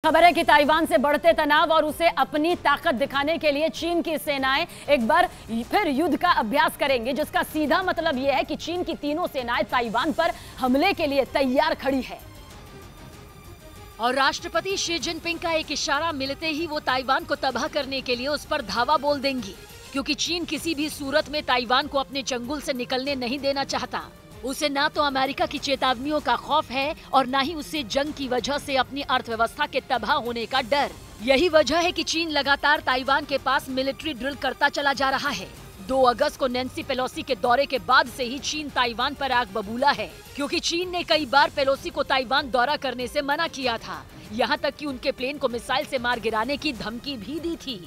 खबर है कि ताइवान से बढ़ते तनाव और उसे अपनी ताकत दिखाने के लिए चीन की सेनाएं एक बार फिर युद्ध का अभ्यास करेंगी, जिसका सीधा मतलब यह है कि चीन की तीनों सेनाएं ताइवान पर हमले के लिए तैयार खड़ी है। और राष्ट्रपति शी जिनपिंग का एक इशारा मिलते ही वो ताइवान को तबाह करने के लिए उस पर धावा बोल देंगी, क्योंकि चीन किसी भी सूरत में ताइवान को अपने चंगुल से निकलने नहीं देना चाहता। उसे ना तो अमेरिका की चेतावनियों का खौफ है और ना ही उसे जंग की वजह से अपनी अर्थव्यवस्था के तबाह होने का डर। यही वजह है कि चीन लगातार ताइवान के पास मिलिट्री ड्रिल करता चला जा रहा है। 2 अगस्त को नैन्सी पेलोसी के दौरे के बाद से ही चीन ताइवान पर आग बबूला है, क्योंकि चीन ने कई बार पेलोसी को ताइवान दौरा करने से मना किया था। यहाँ तक कि उनके प्लेन को मिसाइल से मार गिराने की धमकी भी दी थी।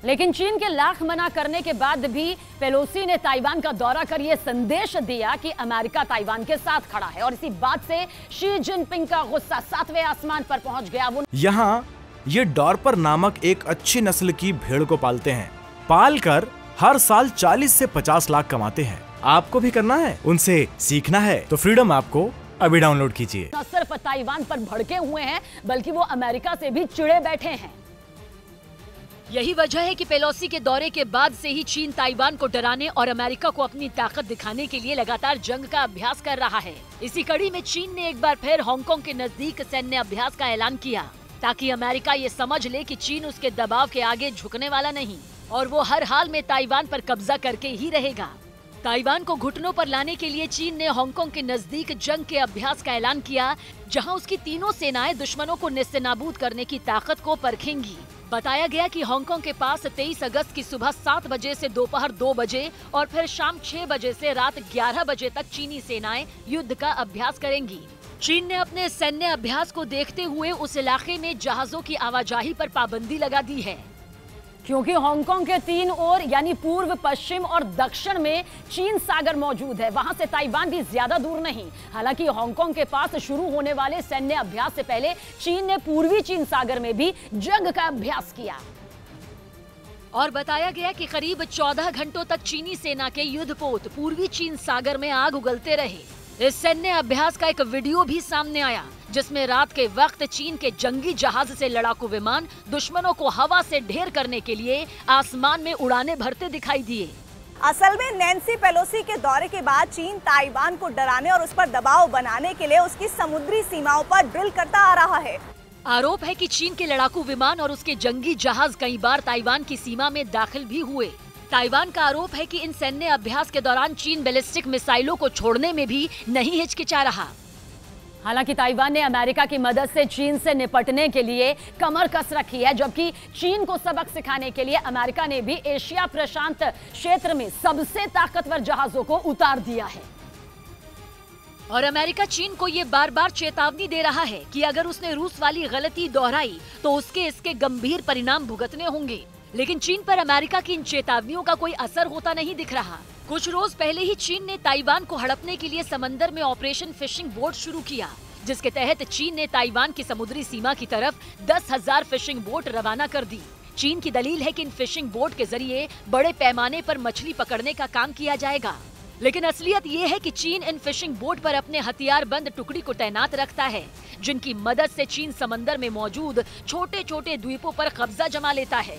लेकिन चीन के लाख मना करने के बाद भी पेलोसी ने ताइवान का दौरा कर यह संदेश दिया कि अमेरिका ताइवान के साथ खड़ा है, और इसी बात से शी जिनपिंग का गुस्सा 7वें आसमान पर पहुंच गया। यहाँ ये डॉर्पर नामक एक अच्छी नस्ल की भेड़ को पालते हैं। पाल कर हर साल 40 से 50 लाख कमाते हैं। आपको भी करना है, उनसे सीखना है तो फ्रीडम ऐप को अभी डाउनलोड कीजिए। न सिर्फ ताइवान पर भड़के हुए हैं, बल्कि वो अमेरिका से भी चिढ़े बैठे हैं। यही वजह है कि पेलोसी के दौरे के बाद से ही चीन ताइवान को डराने और अमेरिका को अपनी ताकत दिखाने के लिए लगातार जंग का अभ्यास कर रहा है। इसी कड़ी में चीन ने एक बार फिर हांगकांग के नजदीक सैन्य अभ्यास का ऐलान किया, ताकि अमेरिका ये समझ ले कि चीन उसके दबाव के आगे झुकने वाला नहीं और वो हर हाल में ताइवान पर कब्जा करके ही रहेगा। ताइवान को घुटनों पर लाने के लिए चीन ने हांगकांग के नजदीक जंग के अभ्यास का ऐलान किया, जहां उसकी तीनों सेनाएं दुश्मनों को नेस्तनाबूद करने की ताकत को परखेंगी। बताया गया कि हांगकांग के पास 23 अगस्त की सुबह 7 बजे से दोपहर 2 बजे और फिर शाम 6 बजे से रात 11 बजे तक चीनी सेनाएं युद्ध का अभ्यास करेंगी। चीन ने अपने सैन्य अभ्यास को देखते हुए उस इलाके में जहाजों की आवाजाही पर पाबंदी लगा दी है, क्योंकि हांगकांग के 3 ओर यानी पूर्व, पश्चिम और दक्षिण में चीन सागर मौजूद है। वहां से ताइवान भी ज्यादा दूर नहीं। हालांकि हांगकांग के पास शुरू होने वाले सैन्य अभ्यास से पहले चीन ने पूर्वी चीन सागर में भी जंग का अभ्यास किया। और बताया गया कि करीब 14 घंटों तक चीनी सेना के युद्धपोत पूर्वी चीन सागर में आग उगलते रहे। इस सैन्य अभ्यास का एक वीडियो भी सामने आया, जिसमें रात के वक्त चीन के जंगी जहाज से लड़ाकू विमान दुश्मनों को हवा से ढेर करने के लिए आसमान में उड़ाने भरते दिखाई दिए। असल में नैन्सी पेलोसी के दौरे के बाद चीन ताइवान को डराने और उस पर दबाव बनाने के लिए उसकी समुद्री सीमाओं पर ड्रिल करता आ रहा है। आरोप है कि चीन के लड़ाकू विमान और उसके जंगी जहाज कई बार ताइवान की सीमा में दाखिल भी हुए। ताइवान का आरोप है कि इन सैन्य अभ्यास के दौरान चीन बैलिस्टिक मिसाइलों को छोड़ने में भी नहीं हिचकिचा रहा। हालांकि ताइवान ने अमेरिका की मदद से चीन से निपटने के लिए कमर कस रखी है, जबकि चीन को सबक सिखाने के लिए अमेरिका ने भी एशिया प्रशांत क्षेत्र में सबसे ताकतवर जहाजों को उतार दिया है। और अमेरिका चीन को ये बार बार चेतावनी दे रहा है कि अगर उसने रूस वाली गलती दोहराई तो उसके इसके गंभीर परिणाम भुगतने होंगे। लेकिन चीन पर अमेरिका की इन चेतावनियों का कोई असर होता नहीं दिख रहा। कुछ रोज पहले ही चीन ने ताइवान को हड़पने के लिए समंदर में ऑपरेशन फिशिंग बोट शुरू किया, जिसके तहत चीन ने ताइवान की समुद्री सीमा की तरफ 10,000 फिशिंग बोट रवाना कर दी। चीन की दलील है कि इन फिशिंग बोट के जरिए बड़े पैमाने पर मछली पकड़ने का काम किया जाएगा। लेकिन असलियत ये है कि चीन इन फिशिंग बोट पर अपने हथियारबंद टुकड़ी को तैनात रखता है, जिनकी मदद से चीन समंदर में मौजूद छोटे छोटे द्वीपों पर कब्जा जमा लेता है।